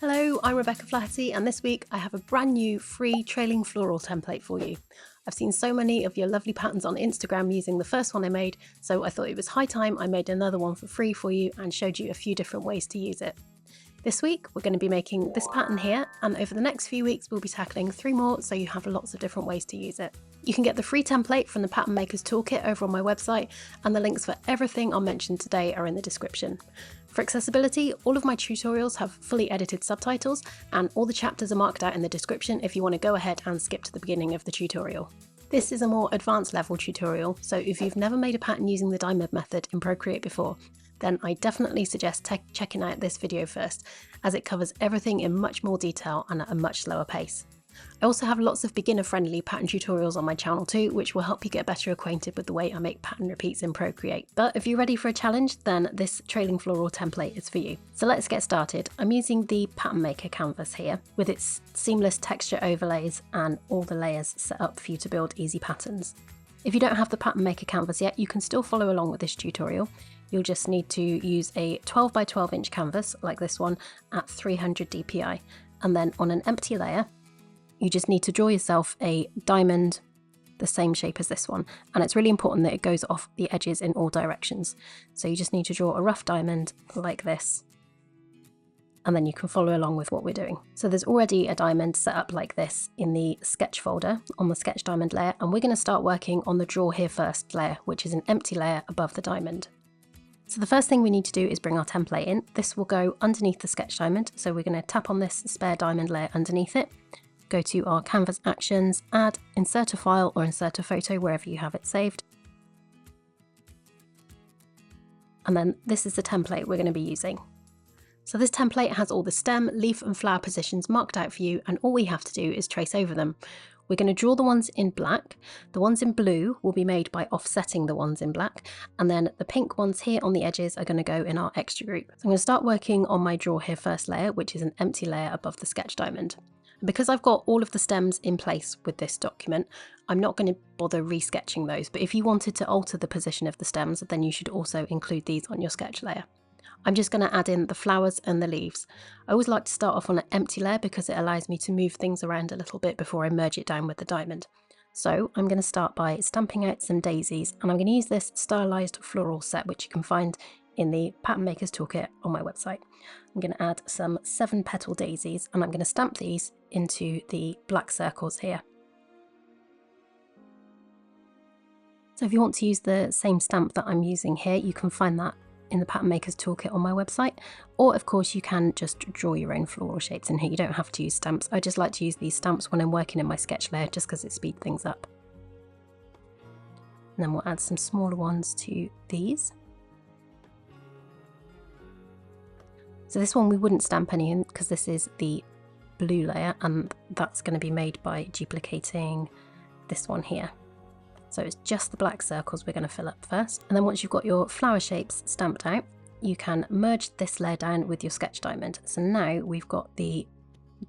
Hello, I'm Rebecca Flaherty, and this week I have a brand new free trailing floral template for you. I've seen so many of your lovely patterns on Instagram using the first one I made, so I thought it was high time I made another one for free for you and showed you a few different ways to use it. This week we're going to be making this pattern here, and over the next few weeks we'll be tackling 3 more, so you have lots of different ways to use it. You can get the free template from the Pattern Maker's Toolkit over on my website, and the links for everything I'll mention today are in the description. For accessibility, all of my tutorials have fully edited subtitles, and all the chapters are marked out in the description if you want to go ahead and skip to the beginning of the tutorial. This is a more advanced level tutorial, so if you've never made a pattern using the diamond method in Procreate before, then I definitely suggest checking out this video first, as it covers everything in much more detail and at a much slower pace. I also have lots of beginner-friendly pattern tutorials on my channel too, which will help you get better acquainted with the way I make pattern repeats in Procreate. But if you're ready for a challenge, then this trailing floral template is for you. So let's get started. I'm using the Pattern Maker canvas here, with its seamless texture overlays and all the layers set up for you to build easy patterns. If you don't have the Pattern Maker canvas yet, you can still follow along with this tutorial. You'll just need to use a 12 by 12 inch canvas like this one at 300 dpi, and then on an empty layer you just need to draw yourself a diamond the same shape as this one, and it's really important that it goes off the edges in all directions. So you just need to draw a rough diamond like this, and then you can follow along with what we're doing. So there's already a diamond set up like this in the sketch folder on the sketch diamond layer, and we're going to start working on the draw here first layer, which is an empty layer above the diamond. So the first thing we need to do is bring our template in. This will go underneath the sketch diamond, so we're going to tap on this spare diamond layer underneath it, go to our canvas actions, add, insert a file or insert a photo wherever you have it saved. And then this is the template we're going to be using. So this template has all the stem, leaf and flower positions marked out for you, and all we have to do is trace over them. We're going to draw the ones in black. The ones in blue will be made by offsetting the ones in black, and then the pink ones here on the edges are going to go in our extra group. So I'm going to start working on my draw here first layer, which is an empty layer above the sketch diamond. Because I've got all of the stems in place with this document, I'm not going to bother resketching those, but if you wanted to alter the position of the stems, then you should also include these on your sketch layer. I'm just going to add in the flowers and the leaves. I always like to start off on an empty layer because it allows me to move things around a little bit before I merge it down with the diamond. So I'm going to start by stamping out some daisies, and I'm going to use this stylized floral set, which you can find in the Pattern Maker's Toolkit on my website. I'm going to add some 7 petal daisies, and I'm going to stamp these into the black circles here. So if you want to use the same stamp that I'm using here, you can find that in the Pattern Maker's Toolkit on my website, or of course you can just draw your own floral shapes in here. You don't have to use stamps. I just like to use these stamps when I'm working in my sketch layer just because it speeds things up. And then we'll add some smaller ones to these. So this one we wouldn't stamp any in because this is the blue layer, and that's going to be made by duplicating this one here. So it's just the black circles we're going to fill up first. And then once you've got your flower shapes stamped out, you can merge this layer down with your sketch diamond. So now we've got the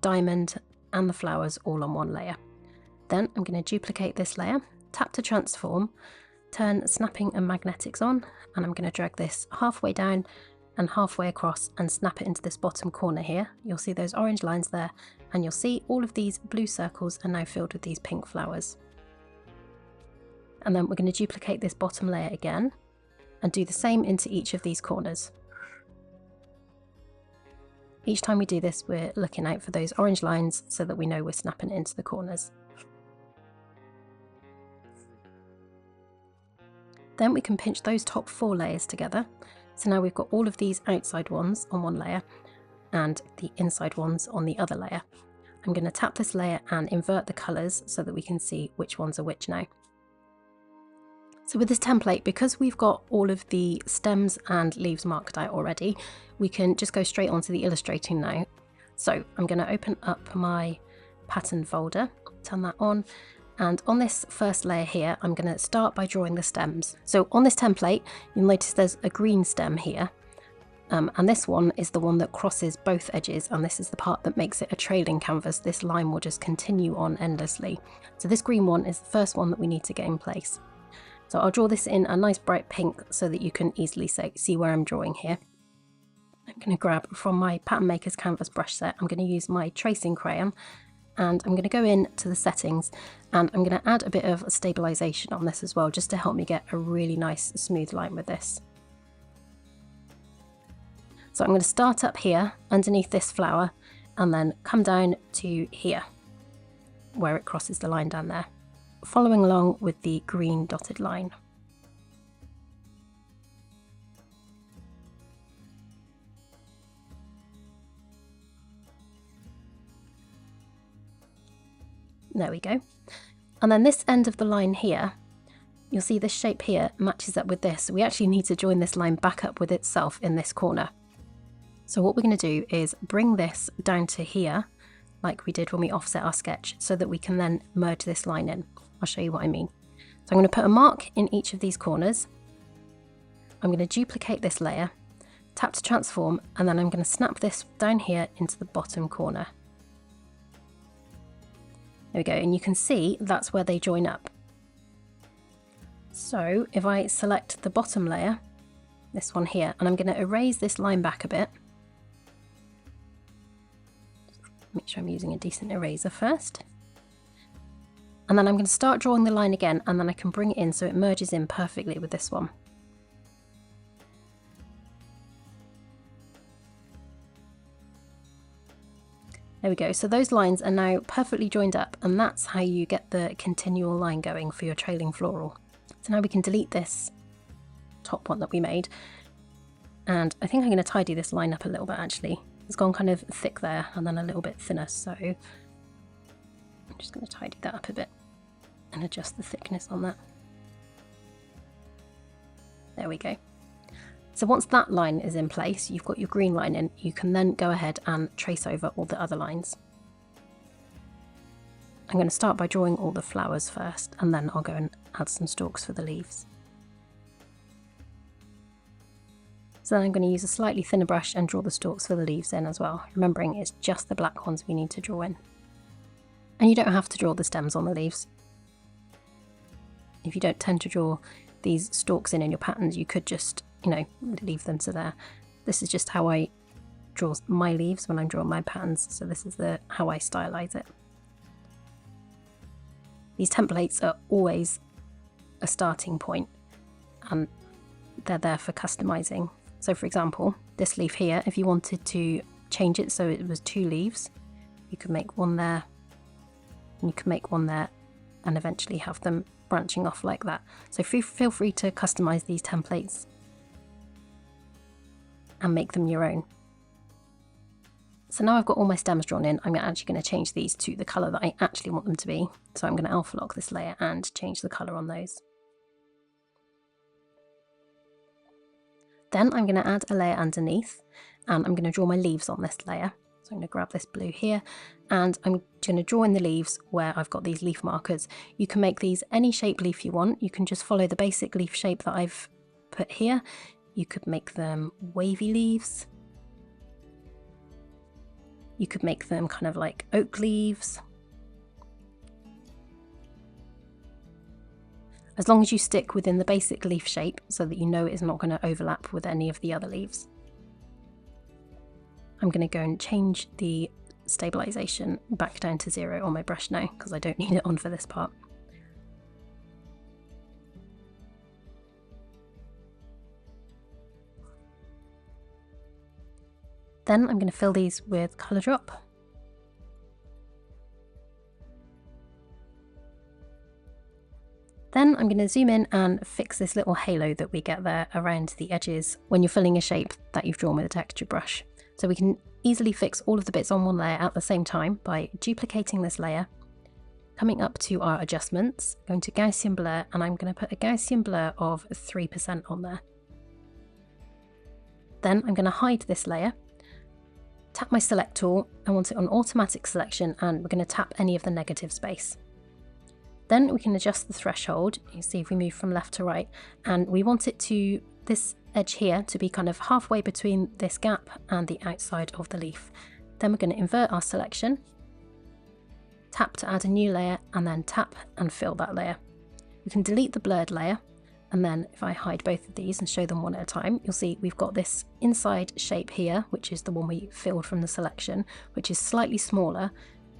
diamond and the flowers all on one layer. Then I'm going to duplicate this layer, tap to transform, turn snapping and magnetics on, and I'm going to drag this halfway down and halfway across and snap it into this bottom corner here. You'll see those orange lines there, and you'll see all of these blue circles are now filled with these pink flowers. And then we're going to duplicate this bottom layer again and do the same into each of these corners. Each time we do this, we're looking out for those orange lines so that we know we're snapping it into the corners. Then we can pinch those top 4 layers together. So now we've got all of these outside ones on one layer and the inside ones on the other layer. I'm going to tap this layer and invert the colours so that we can see which ones are which now. So with this template, because we've got all of the stems and leaves marked out already, we can just go straight onto the illustrating now. So I'm going to open up my pattern folder, turn that on, and on this first layer here, I'm going to start by drawing the stems. So on this template, you'll notice there's a green stem here, and this one is the one that crosses both edges, and this is the part that makes it a trailing canvas. This line will just continue on endlessly. So this green one is the first one that we need to get in place. So I'll draw this in a nice bright pink so that you can easily see where I'm drawing here. I'm going to grab from my Pattern Maker's Canvas brush set, I'm going to use my tracing crayon, and I'm going to go into the settings, and I'm going to add a bit of stabilization on this as well, just to help me get a really nice smooth line with this. So I'm going to start up here underneath this flower and then come down to here where it crosses the line down there, following along with the green dotted line. There we go. And then this end of the line here, you'll see this shape here matches up with this. We actually need to join this line back up with itself in this corner. So what we're going to do is bring this down to here, like we did when we offset our sketch, so that we can then merge this line in. I'll show you what I mean. So I'm going to put a mark in each of these corners. I'm going to duplicate this layer, tap to transform, and then I'm going to snap this down here into the bottom corner. There we go, and you can see that's where they join up. So if I select the bottom layer, this one here, and I'm going to erase this line back a bit. Make sure I'm using a decent eraser first. And then I'm going to start drawing the line again, and then I can bring it in so it merges in perfectly with this one. There we go, so those lines are now perfectly joined up, and that's how you get the continual line going for your trailing floral. So now we can delete this top one that we made, and I think I'm going to tidy this line up a little bit actually. It's gone kind of thick there and then a little bit thinner, so I'm just going to tidy that up a bit and adjust the thickness on that. There we go. So once that line is in place, you've got your green line in, you can then go ahead and trace over all the other lines. I'm going to start by drawing all the flowers first, and then I'll go and add some stalks for the leaves. So then I'm going to use a slightly thinner brush and draw the stalks for the leaves in as well, remembering it's just the black ones we need to draw in. And you don't have to draw the stems on the leaves. If you don't tend to draw these stalks in your patterns, you could just, you know, leave them to there. This is just how I draw my leaves when I'm drawing my patterns, so this is how I stylize it. These templates are always a starting point, and they're there for customizing. So for example, this leaf here, if you wanted to change it so it was 2 leaves, you could make one there, and you could make one there, and eventually have them branching off like that. So feel free to customize these templates and make them your own. So now I've got all my stems drawn in, I'm actually going to change these to the colour that I actually want them to be. So I'm going to alpha lock this layer and change the colour on those. Then I'm going to add a layer underneath, and I'm going to draw my leaves on this layer. So I'm going to grab this blue here, and I'm going to draw in the leaves where I've got these leaf markers. You can make these any shape leaf you want. You can just follow the basic leaf shape that I've put here. You could make them wavy leaves. You could make them kind of like oak leaves. As long as you stick within the basic leaf shape so that you know it's not going to overlap with any of the other leaves. I'm going to go and change the stabilization back down to 0 on my brush now, because I don't need it on for this part. Then I'm going to fill these with colour drop. Then I'm going to zoom in and fix this little halo that we get there around the edges when you're filling a shape that you've drawn with a texture brush. So we can easily fix all of the bits on one layer at the same time by duplicating this layer, coming up to our adjustments, going to Gaussian blur, and I'm going to put a Gaussian blur of 3% on there. Then I'm going to hide this layer, tap my select tool, I want it on automatic selection, and we're going to tap any of the negative space. Then we can adjust the threshold. You can see if we move from left to right, and we want it to, this edge here, to be kind of halfway between this gap and the outside of the leaf. Then we're going to invert our selection, tap to add a new layer, and then tap and fill that layer. We can delete the blurred layer, And then if I hide both of these and show them one at a time, you'll see we've got this inside shape here, which is the one we filled from the selection, which is slightly smaller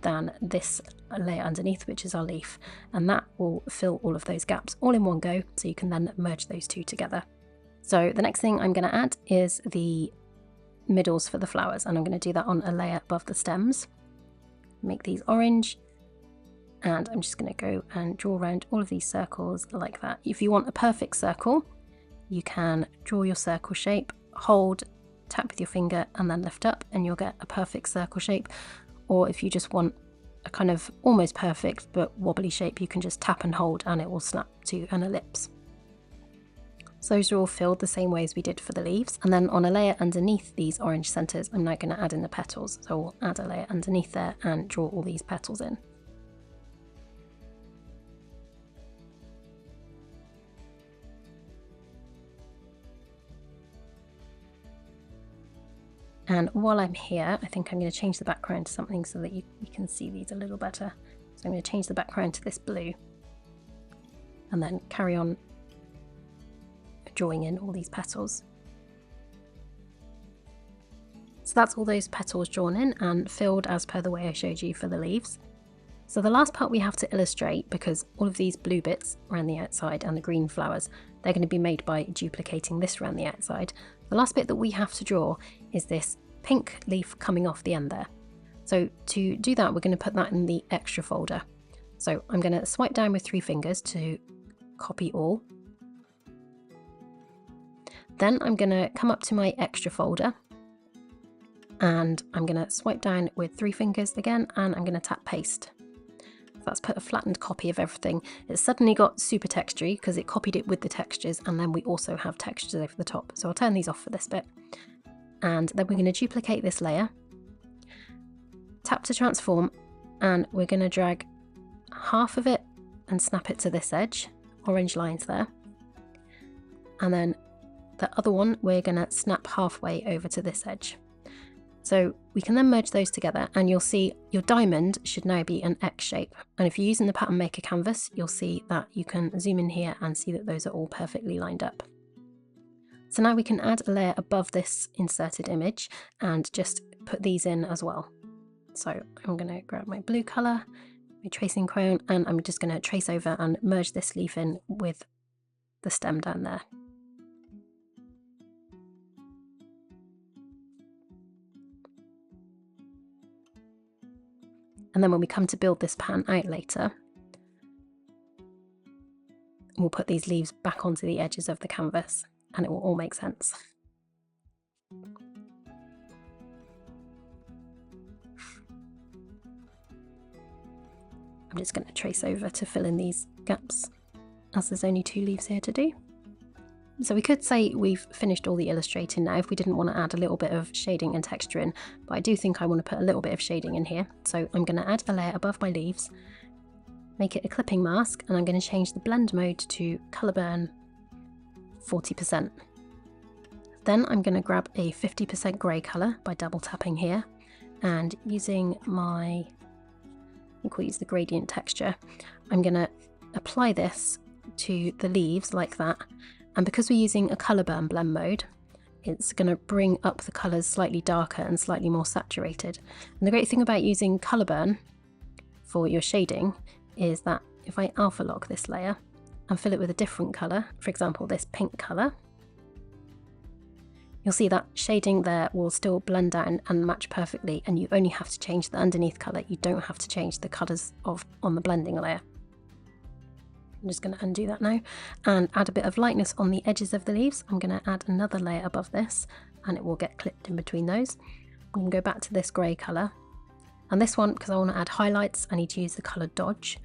than this layer underneath, which is our leaf. And that will fill all of those gaps all in one go, so you can then merge those two together. So the next thing I'm going to add is the middles for the flowers, and I'm going to do that on a layer above the stems. Make these orange, and I'm just going to go and draw around all of these circles like that. If you want a perfect circle, you can draw your circle shape, hold, tap with your finger and then lift up, and you'll get a perfect circle shape. Or if you just want a kind of almost perfect but wobbly shape, you can just tap and hold and it will snap to an ellipse. So those are all filled the same way as we did for the leaves. And then on a layer underneath these orange centres, I'm now going to add in the petals. So we'll add a layer underneath there and draw all these petals in. And while I'm here, I think I'm going to change the background to something so that you can see these a little better. So I'm going to change the background to this blue and then carry on drawing in all these petals. So that's all those petals drawn in and filled as per the way I showed you for the leaves. So the last part we have to illustrate, because all of these blue bits around the outside and the green flowers, they're going to be made by duplicating this around the outside. The last bit that we have to draw is this pink leaf coming off the end there. So to do that, we're going to put that in the extra folder. So I'm going to swipe down with 3 fingers to copy all. Then I'm going to come up to my extra folder and I'm going to swipe down with 3 fingers again, and I'm going to tap paste. So that's put a flattened copy of everything. It's suddenly got super textury because it copied it with the textures, and then we also have textures over the top. So I'll turn these off for this bit. And then we're going to duplicate this layer, tap to transform, and we're going to drag half of it and snap it to this edge, orange lines there. And then the other one, we're going to snap halfway over to this edge. So we can then merge those together, and you'll see your diamond should now be an X shape. And if you're using the Pattern Maker canvas, you'll see that you can zoom in here and see that those are all perfectly lined up. So now we can add a layer above this inserted image and just put these in as well. So I'm going to grab my blue colour, my tracing crayon, and I'm just going to trace over and merge this leaf in with the stem down there. And then when we come to build this pattern out later, we'll put these leaves back onto the edges of the canvas and it will all make sense. I'm just going to trace over to fill in these gaps, as there's only 2 leaves here to do. So we could say we've finished all the illustrating now if we didn't want to add a little bit of shading and texture in, but I do think I want to put a little bit of shading in here. So I'm going to add a layer above my leaves, make it a clipping mask, and I'm going to change the blend mode to colour burn 40%. Then I'm going to grab a 50% grey colour by double tapping here, and using my, I think we'll use the gradient texture, I'm going to apply this to the leaves like that. And because we're using a colour burn blend mode, it's going to bring up the colours slightly darker and slightly more saturated. And the great thing about using colour burn for your shading is that if I alpha lock this layer and fill it with a different colour, for example this pink colour, you'll see that shading there will still blend down and match perfectly, and you only have to change the underneath colour. You don't have to change the colours on the blending layer. I'm just going to undo that now and add a bit of lightness on the edges of the leaves. I'm going to add another layer above this and it will get clipped in between those. I'm going to go back to this grey colour, and this one, because I want to add highlights, I need to use the colour Dodge,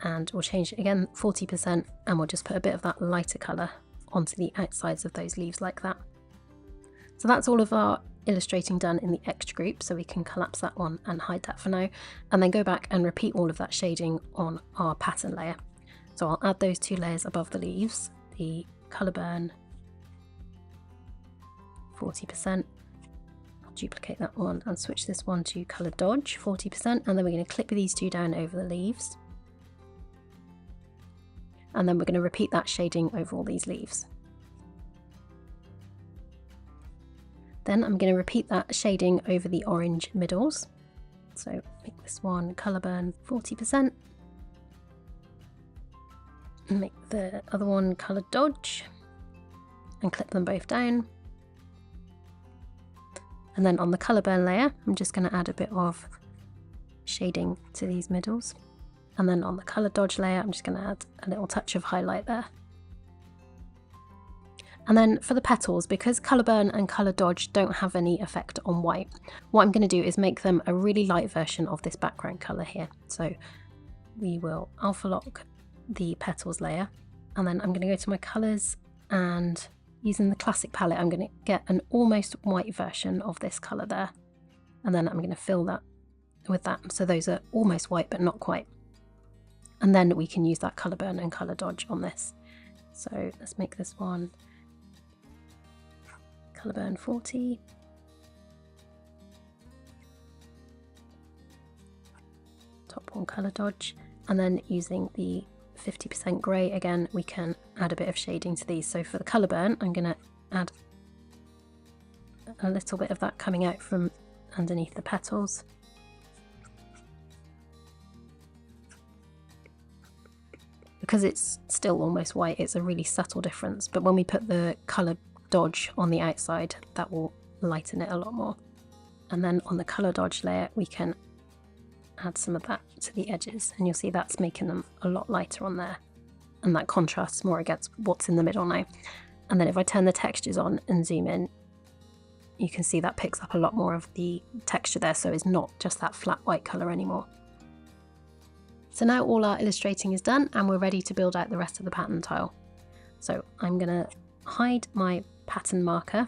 and we'll change it again 40%, and we'll just put a bit of that lighter colour onto the outsides of those leaves like that. So that's all of our illustrating done in the extra group, so we can collapse that one and hide that for now, and then go back and repeat all of that shading on our pattern layer. So I'll add those 2 layers above the leaves, the colour burn 40%, I'll duplicate that one and switch this one to colour Dodge 40%, and then we're going to clip these 2 down over the leaves. and then we're going to repeat that shading over all these leaves. Then I'm going to repeat that shading over the orange middles. So make this one colour burn 40%. And make the other one colour dodge and clip them both down. And then on the colour burn layer, I'm just going to add a bit of shading to these middles. And then on the colour dodge layer, I'm just going to add a little touch of highlight there. And then for the petals, because colour burn and colour dodge don't have any effect on white, what I'm going to do is make them a really light version of this background colour here. So we will alpha lock the petals layer, and then I'm going to go to my colours, and using the classic palette I'm going to get an almost white version of this colour there, and then I'm going to fill that with that, so those are almost white but not quite. And then we can use that colour burn and colour dodge on this. So let's make this one colour burn 40. Top one colour dodge, and then using the 50% grey again, we can add a bit of shading to these. So for the colour burn, I'm going to add a little bit of that coming out from underneath the petals. Because it's still almost white, it's a really subtle difference, but when we put the colour dodge on the outside, that will lighten it a lot more. And then on the colour dodge layer, we can add some of that to the edges, and you'll see that's making them a lot lighter on there, and that contrasts more against what's in the middle now. And then if I turn the textures on and zoom in, you can see that picks up a lot more of the texture there, so it's not just that flat white colour anymore. So now all our illustrating is done, and we're ready to build out the rest of the pattern tile. So I'm going to hide my pattern marker,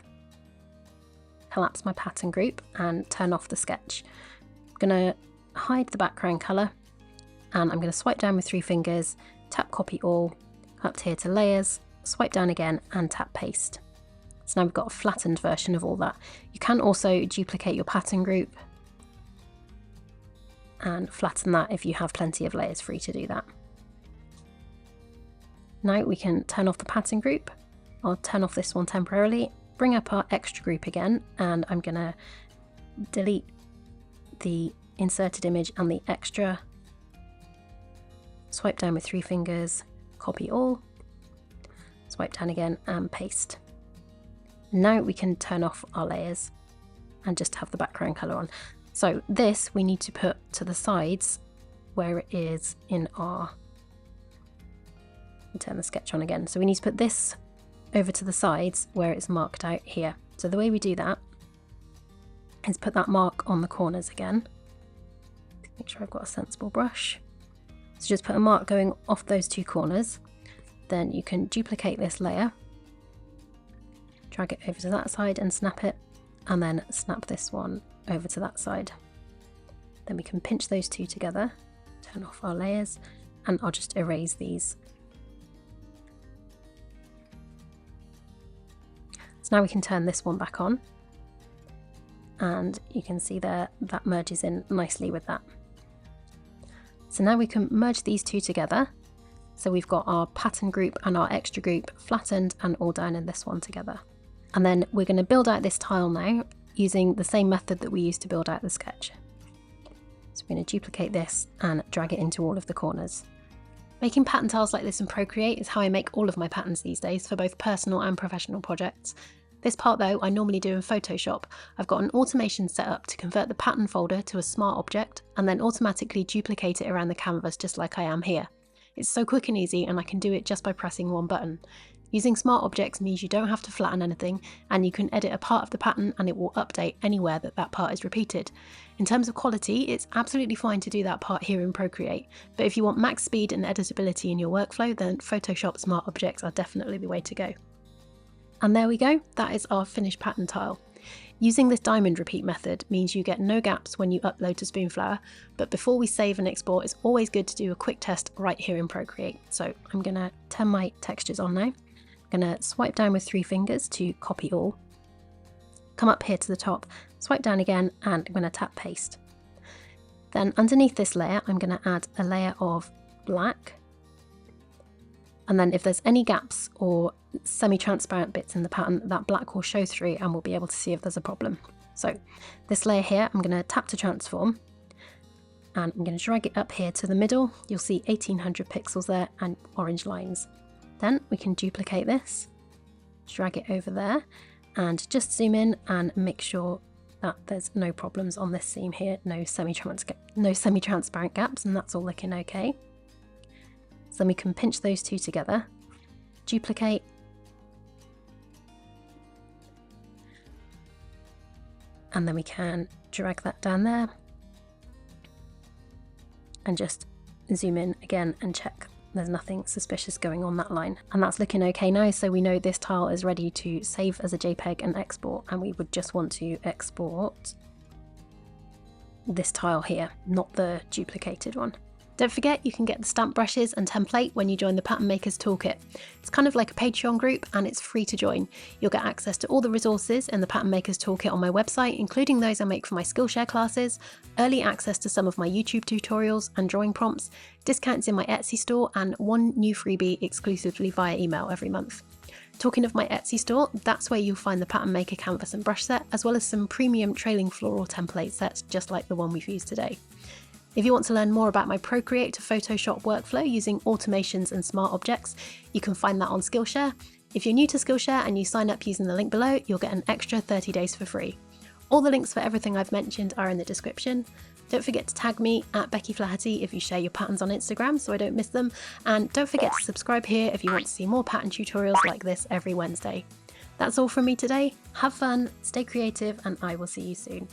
collapse my pattern group, and turn off the sketch. I'm going to hide the background colour, and I'm going to swipe down with 3 fingers, tap copy all, up here to layers, swipe down again and tap paste. So now we've got a flattened version of all that. You can also duplicate your pattern group and flatten that if you have plenty of layers free to do that. Now we can turn off the pattern group. I'll turn off this one temporarily, bring up our extra group again, and I'm going to delete the inserted image and the extra, swipe down with 3 fingers, copy all, swipe down again and paste. Now we can turn off our layers and just have the background colour on. So this we need to put to the sides where it is in our, turn the sketch on again. So we need to put this over to the sides where it's marked out here. So the way we do that is put that mark on the corners again. Make sure I've got a sensible brush. So just put a mark going off those 2 corners. Then you can duplicate this layer, drag it over to that side and snap it, and then snap this one over to that side. Then we can pinch those 2 together, turn off our layers, and I'll just erase these. So now we can turn this one back on, and you can see there that merges in nicely with that. So now we can merge these 2 together. So we've got our pattern group and our extra group flattened and all down in this one together. And then we're going to build out this tile now using the same method that we used to build out the sketch. So we're going to duplicate this and drag it into all of the corners. Making pattern tiles like this in Procreate is how I make all of my patterns these days for both personal and professional projects. This part though I normally do in Photoshop. I've got an automation set up to convert the pattern folder to a smart object and then automatically duplicate it around the canvas just like I am here. It's so quick and easy, and I can do it just by pressing one button. Using smart objects means you don't have to flatten anything, and you can edit a part of the pattern and it will update anywhere that that part is repeated. In terms of quality, it's absolutely fine to do that part here in Procreate, but if you want max speed and editability in your workflow, then Photoshop smart objects are definitely the way to go. And there we go, that is our finished pattern tile. Using this diamond repeat method means you get no gaps when you upload to Spoonflower, but before we save and export, it's always good to do a quick test right here in Procreate. So I'm going to turn my textures on now. I'm going to swipe down with 3 fingers to copy all. Come up here to the top, swipe down again, and I'm going to tap paste. Then underneath this layer, I'm going to add a layer of black. And then if there's any gaps or semi-transparent bits in the pattern, that black will show through and we'll be able to see if there's a problem. So this layer here, I'm going to tap to transform and I'm going to drag it up here to the middle. You'll see 1800 pixels there and orange lines. Then we can duplicate this, drag it over there and just zoom in and make sure that there's no problems on this seam here, no semi-transparent gaps, and that's all looking okay. So then we can pinch those two together, duplicate, and then we can drag that down there and just zoom in again and check there's nothing suspicious going on that line. And that's looking okay now, so we know this tile is ready to save as a JPEG and export, and we would just want to export this tile here, not the duplicated one. Don't forget you can get the stamp brushes and template when you join the Pattern Makers Toolkit. It's kind of like a Patreon group and it's free to join. You'll get access to all the resources in the Pattern Makers Toolkit on my website, including those I make for my Skillshare classes, early access to some of my YouTube tutorials and drawing prompts, discounts in my Etsy store, and one new freebie exclusively via email every month. Talking of my Etsy store, that's where you'll find the Pattern Maker canvas and brush set, as well as some premium trailing floral template sets just like the one we've used today. If you want to learn more about my Procreate to Photoshop workflow using automations and smart objects, you can find that on Skillshare. If you're new to Skillshare and you sign up using the link below, you'll get an extra 30 days for free. All the links for everything I've mentioned are in the description. Don't forget to tag me at Becky Flaherty if you share your patterns on Instagram so I don't miss them. And don't forget to subscribe here if you want to see more pattern tutorials like this every Wednesday. That's all from me today. Have fun, stay creative, and I will see you soon.